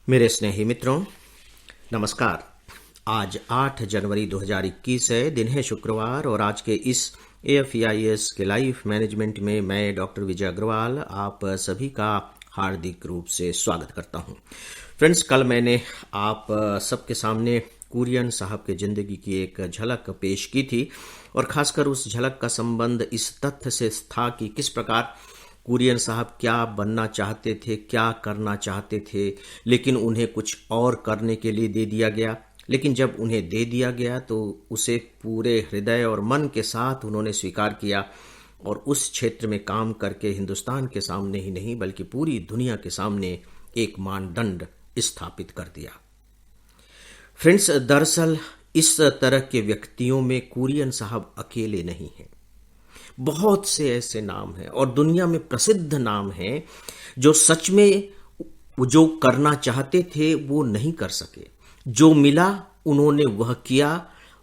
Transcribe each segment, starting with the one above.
मेरे स्नेही मित्रों, नमस्कार। आज 8 जनवरी 2021 है, दिन है शुक्रवार और आज के इस AFEIS के लाइफ मैनेजमेंट में मैं डॉक्टर विजय अग्रवाल आप सभी का हार्दिक रूप से स्वागत करता हूं। फ्रेंड्स, कल मैंने आप सबके सामने कुरियन साहब के ज़िंदगी की एक झलक पेश की थी और खासकर उस झलक का संबंध इस तथ्य से था कि किस प्रकार कुरियन साहब क्या बनना चाहते थे, क्या करना चाहते थे, लेकिन उन्हें कुछ और करने के लिए दे दिया गया। लेकिन जब उन्हें दे दिया गया तो उसे पूरे हृदय और मन के साथ उन्होंने स्वीकार किया और उस क्षेत्र में काम करके हिंदुस्तान के सामने ही नहीं बल्कि पूरी दुनिया के सामने एक मानदंड स्थापित कर दिया। फ्रेंड्स, दरअसल इस तरह के व्यक्तियों में कुरियन साहब अकेले नहीं हैं। बहुत से ऐसे नाम हैं और दुनिया में प्रसिद्ध नाम हैं जो सच में जो करना चाहते थे वो नहीं कर सके। जो मिला उन्होंने वह किया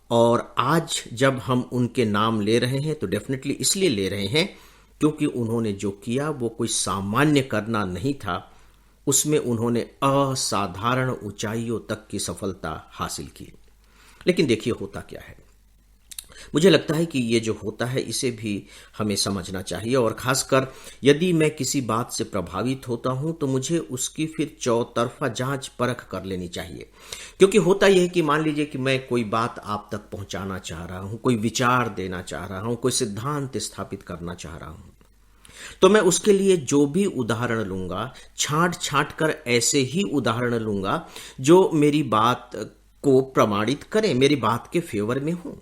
और आज जब हम उनके नाम ले रहे हैं तो डेफिनेटली इसलिए ले रहे हैं क्योंकि उन्होंने जो किया वो कोई सामान्य करना नहीं था। उसमें उन्होंने असाधारण ऊंचाइयों तक की सफलता हासिल की। लेकिन देखिए होता क्या है, मुझे लगता है कि ये जो होता है इसे भी हमें समझना चाहिए और खासकर यदि मैं किसी बात से प्रभावित होता हूं तो मुझे उसकी फिर चौतरफा जांच परख कर लेनी चाहिए। क्योंकि होता यह है कि मान लीजिए कि मैं कोई बात आप तक पहुंचाना चाह रहा हूं, कोई विचार देना चाह रहा हूं, कोई सिद्धांत स्थापित करना चाह रहा हूं, तो मैं उसके लिए जो भी उदाहरण लूंगा छांट छांट कर ऐसे ही उदाहरण लूंगा जो मेरी बात को प्रमाणित करें, मेरी बात के फेवर में हो।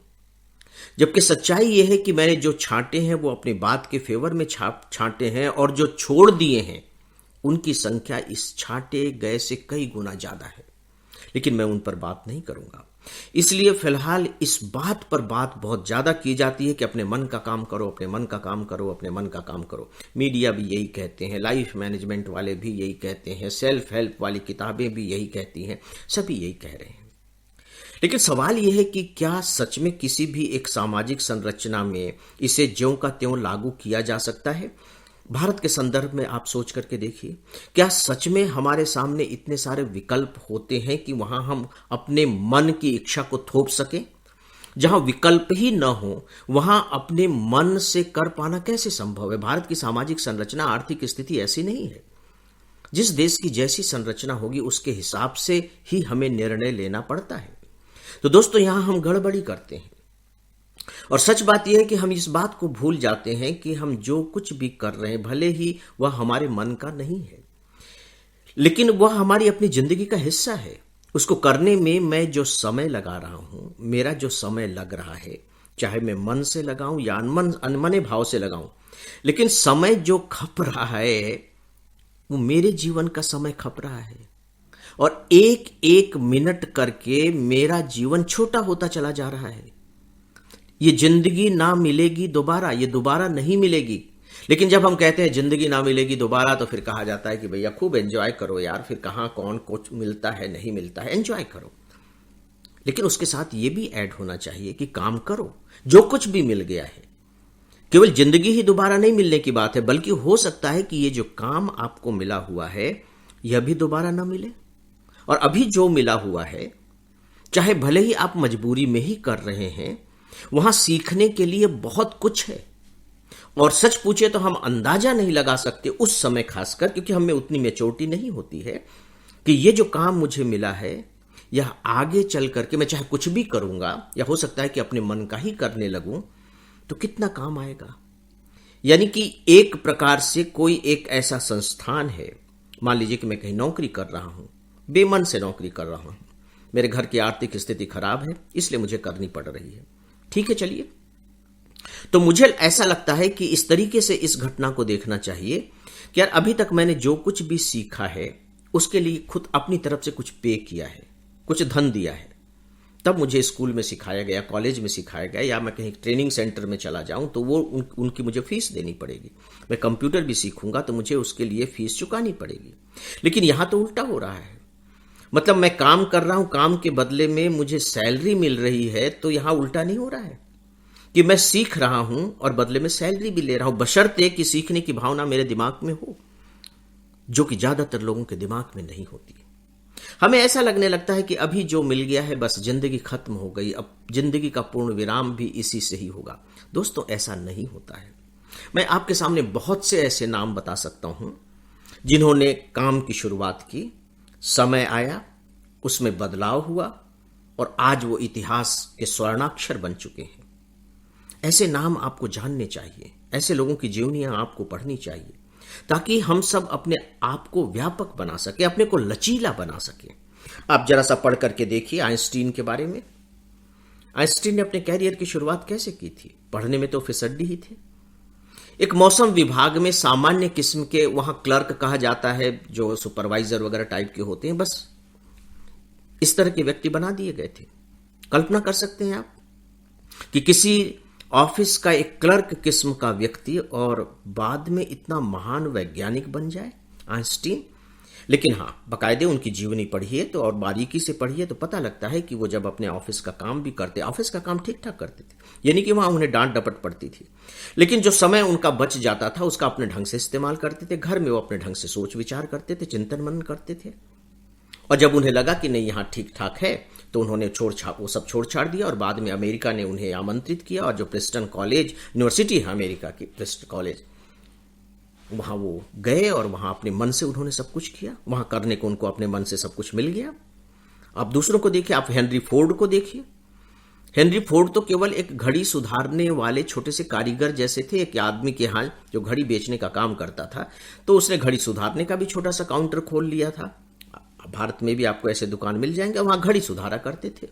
जबकि सच्चाई यह है कि मैंने जो छांटे हैं वो अपनी बात के फेवर में छांटे हैं और जो छोड़ दिए हैं उनकी संख्या इस छांटे गए से कई गुना ज्यादा है। लेकिन मैं उन पर बात नहीं करूंगा। इसलिए फिलहाल इस बात पर बात बहुत ज्यादा की जाती है कि अपने मन का काम करो, अपने मन का काम करो, अपने मन का काम करो। मीडिया भी यही कहते हैं, लाइफ मैनेजमेंट वाले भी यही कहते हैं, सेल्फ हेल्प वाली किताबें भी यही कहती हैं, सभी यही कह रहे हैं। लेकिन सवाल यह है कि क्या सच में किसी भी एक सामाजिक संरचना में इसे ज्यों का त्यों लागू किया जा सकता है? भारत के संदर्भ में आप सोच करके देखिए, क्या सच में हमारे सामने इतने सारे विकल्प होते हैं कि वहां हम अपने मन की इच्छा को थोप सकें? जहां विकल्प ही न हो वहां अपने मन से कर पाना कैसे संभव है? भारत की सामाजिक संरचना, आर्थिक स्थिति ऐसी नहीं है। जिस देश की जैसी संरचना होगी उसके हिसाब से ही हमें निर्णय लेना पड़ता है। तो दोस्तों, यहां हम गड़बड़ी करते हैं और सच बात यह है कि हम इस बात को भूल जाते हैं कि हम जो कुछ भी कर रहे हैं भले ही वह हमारे मन का नहीं है, लेकिन वह हमारी अपनी जिंदगी का हिस्सा है। उसको करने में मैं जो समय लगा रहा हूं, मेरा जो समय लग रहा है, चाहे मैं मन से लगाऊं या अनमने भाव से लगाऊं, लेकिन समय जो खप रहा है वो मेरे जीवन का समय खप रहा है और एक एक मिनट करके मेरा जीवन छोटा होता चला जा रहा है। ये जिंदगी ना मिलेगी दोबारा, ये दोबारा नहीं मिलेगी। लेकिन जब हम कहते हैं जिंदगी ना मिलेगी दोबारा तो फिर कहा जाता है कि भैया खूब एंजॉय करो यार, फिर कहां कौन कुछ मिलता है नहीं मिलता है, एंजॉय करो। लेकिन उसके साथ ये भी ऐड होना चाहिए कि काम करो। जो कुछ भी मिल गया है, केवल जिंदगी ही दोबारा नहीं मिलने की बात है, बल्कि हो सकता है कि ये जो काम आपको मिला हुआ है यह भी दोबारा ना मिले। और अभी जो मिला हुआ है, चाहे भले ही आप मजबूरी में ही कर रहे हैं, वहां सीखने के लिए बहुत कुछ है। और सच पूछे तो हम अंदाजा नहीं लगा सकते उस समय, खासकर क्योंकि हमें उतनी मैच्योरिटी नहीं होती है कि ये जो काम मुझे मिला है यह आगे चल करके मैं चाहे कुछ भी करूंगा या हो सकता है कि अपने मन का ही करने लगूं तो कितना काम आएगा। यानी कि एक प्रकार से कोई एक ऐसा संस्थान है, मान लीजिए कि मैं कहीं नौकरी कर रहा हूं, बेमन से नौकरी कर रहा हूं, मेरे घर की आर्थिक स्थिति खराब है इसलिए मुझे करनी पड़ रही है। ठीक है, चलिए, तो मुझे ऐसा लगता है कि इस तरीके से इस घटना को देखना चाहिए कि यार अभी तक मैंने जो कुछ भी सीखा है उसके लिए खुद अपनी तरफ से कुछ पे किया है, कुछ धन दिया है। तब मुझे स्कूल में सिखाया गया, कॉलेज में सिखाया गया, या मैं कहीं ट्रेनिंग सेंटर में चला जाऊं तो वो उनकी मुझे फीस देनी पड़ेगी। मैं कंप्यूटर भी सीखूंगा तो मुझे उसके लिए फीस चुकानी पड़ेगी। लेकिन यहां तो उल्टा हो रहा है। मतलब मैं काम कर रहा हूं, काम के बदले में मुझे सैलरी मिल रही है, तो यहां उल्टा नहीं हो रहा है कि मैं सीख रहा हूं और बदले में सैलरी भी ले रहा हूं, बशर्ते कि सीखने की भावना मेरे दिमाग में हो, जो कि ज्यादातर लोगों के दिमाग में नहीं होती है। हमें ऐसा लगने लगता है कि अभी जो मिल गया है बस जिंदगी खत्म हो गई, अब जिंदगी का पूर्ण विराम भी इसी से ही होगा। दोस्तों, ऐसा नहीं होता है। मैं आपके सामने बहुत से ऐसे नाम बता सकता हूं जिन्होंने काम की शुरुआत की, समय आया, उसमें बदलाव हुआ और आज वो इतिहास के स्वर्णाक्षर बन चुके हैं। ऐसे नाम आपको जानने चाहिए, ऐसे लोगों की जीवनियां आपको पढ़नी चाहिए, ताकि हम सब अपने आप को व्यापक बना सके, अपने को लचीला बना सके। आप जरा सा पढ़ करके देखिए आइंस्टीन के बारे में। आइंस्टीन ने अपने कैरियर की शुरुआत कैसे की थी? पढ़ने में तो फिसड्डी ही थे। एक मौसम विभाग में सामान्य किस्म के, वहां क्लर्क कहा जाता है, जो सुपरवाइजर वगैरह टाइप के होते हैं, बस इस तरह के व्यक्ति बना दिए गए थे। कल्पना कर सकते हैं आप कि किसी ऑफिस का एक क्लर्क किस्म का व्यक्ति और बाद में इतना महान वैज्ञानिक बन जाए, आइंस्टीन। लेकिन हाँ, बकायदे उनकी जीवनी पढ़िए तो और बारीकी से पढ़िए तो पता लगता है कि वो जब अपने ऑफिस का काम भी करते, ऑफिस का काम ठीक ठाक करते थे, यानी कि वहां उन्हें डांट डपट पड़ती थी, लेकिन जो समय उनका बच जाता था उसका अपने ढंग से इस्तेमाल करते थे। घर में वो अपने ढंग से सोच विचार करते थे, चिंतन मनन करते थे। और जब उन्हें लगा कि नहीं, यहां ठीक ठाक है, तो उन्होंने वो सब छोड़ छाड़ दिया और बाद में अमेरिका ने उन्हें आमंत्रित किया और जो प्रिंसटन कॉलेज यूनिवर्सिटी है अमेरिका की, प्रिंसटन कॉलेज, वहां वो गए और वहां अपने मन से उन्होंने सब कुछ किया। वहां करने को उनको अपने मन से सब कुछ मिल गया। आप दूसरों को देखिए, आप हेनरी फोर्ड को देखिए। हेनरी फोर्ड तो केवल एक घड़ी सुधारने वाले छोटे से कारीगर जैसे थे, एक आदमी के यहाँ जो घड़ी बेचने का काम करता था, तो उसने घड़ी सुधारने का भी छोटा सा काउंटर खोल लिया था। भारत में भी आपको ऐसे दुकान मिल जाएंगे, वहां घड़ी सुधारा करते थे।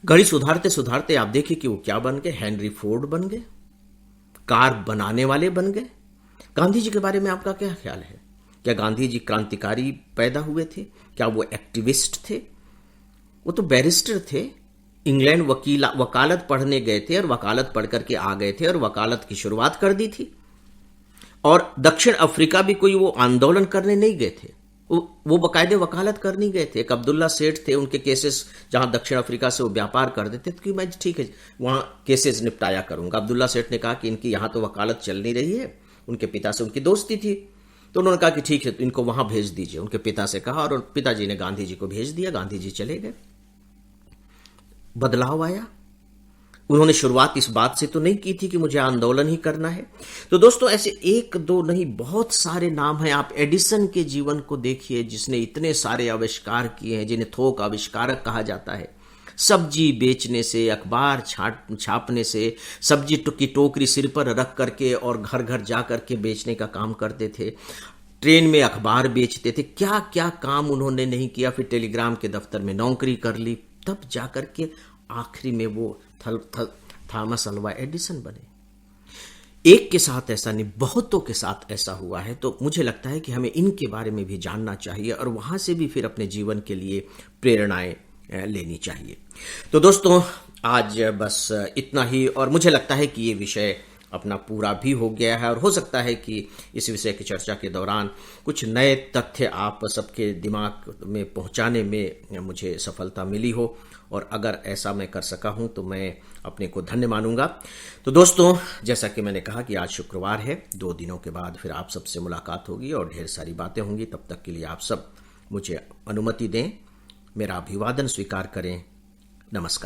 घड़ी सुधारते सुधारते आप देखिए कि वो क्या बन गए, हेनरी फोर्ड बन गए, कार बनाने वाले बन गए। गांधी जी के बारे में आपका क्या ख्याल है? क्या गांधी जी क्रांतिकारी पैदा हुए थे? क्या वो एक्टिविस्ट थे? वो तो बैरिस्टर थे। इंग्लैंड वकालत पढ़ने गए थे और वकालत पढ़ करके आ गए थे और वकालत की शुरुआत कर दी थी। और दक्षिण अफ्रीका भी कोई वो आंदोलन करने नहीं गए थे, वो बकायदे वकालत करने गए थे। एक अब्दुल्ला सेठ थे, उनके केसेस जहां दक्षिण अफ्रीका से वो व्यापार कर देते थे कि मैं ठीक है वहां केसेस निपटाया करूंगा। अब्दुल्ला सेठ ने कहा कि इनकी यहां तो वकालत चल नहीं रही है, उनके पिता से उनकी दोस्ती थी, तो उन्होंने कहा कि ठीक है, तो इनको वहां भेज दीजिए। उनके पिता से कहा और पिताजी ने गांधी जी को भेज दिया। गांधी जी चले गए, बदलाव आया। उन्होंने शुरुआत इस बात से तो नहीं की थी कि मुझे आंदोलन ही करना है। तो दोस्तों, ऐसे एक दो नहीं, बहुत सारे नाम हैं। आप एडिसन के जीवन को देखिए, जिसने इतने सारे आविष्कार किए हैं, जिन्हें थोक आविष्कारक कहा जाता है। सब्जी बेचने से, अखबार छापने से, सब्जी की टोकरी सिर पर रख करके और घर घर जा करके बेचने का काम करते थे। ट्रेन में अखबार बेचते थे। क्या क्या काम उन्होंने नहीं किया। फिर टेलीग्राम के दफ्तर में नौकरी कर ली, तब जाकर के आखिरी में वो थॉमस अल्वा एडिसन बने। एक के साथ ऐसा नहीं, बहुतों के साथ ऐसा हुआ है। तो मुझे लगता है कि हमें इनके बारे में भी जानना चाहिए और वहां से भी फिर अपने जीवन के लिए प्रेरणाएं लेनी चाहिए। तो दोस्तों, आज बस इतना ही, और मुझे लगता है कि ये विषय अपना पूरा भी हो गया है और हो सकता है कि इस विषय की चर्चा के दौरान कुछ नए तथ्य आप सबके दिमाग में पहुंचाने में मुझे सफलता मिली हो, और अगर ऐसा मैं कर सका हूं तो मैं अपने को धन्य मानूंगा। तो दोस्तों, जैसा कि मैंने कहा कि आज शुक्रवार है, 2 दिनों के बाद फिर आप सबसे मुलाकात होगी और ढेर सारी बातें होंगी। तब तक के लिए आप सब मुझे अनुमति दें, मेरा अभिवादन स्वीकार करें। नमस्कार।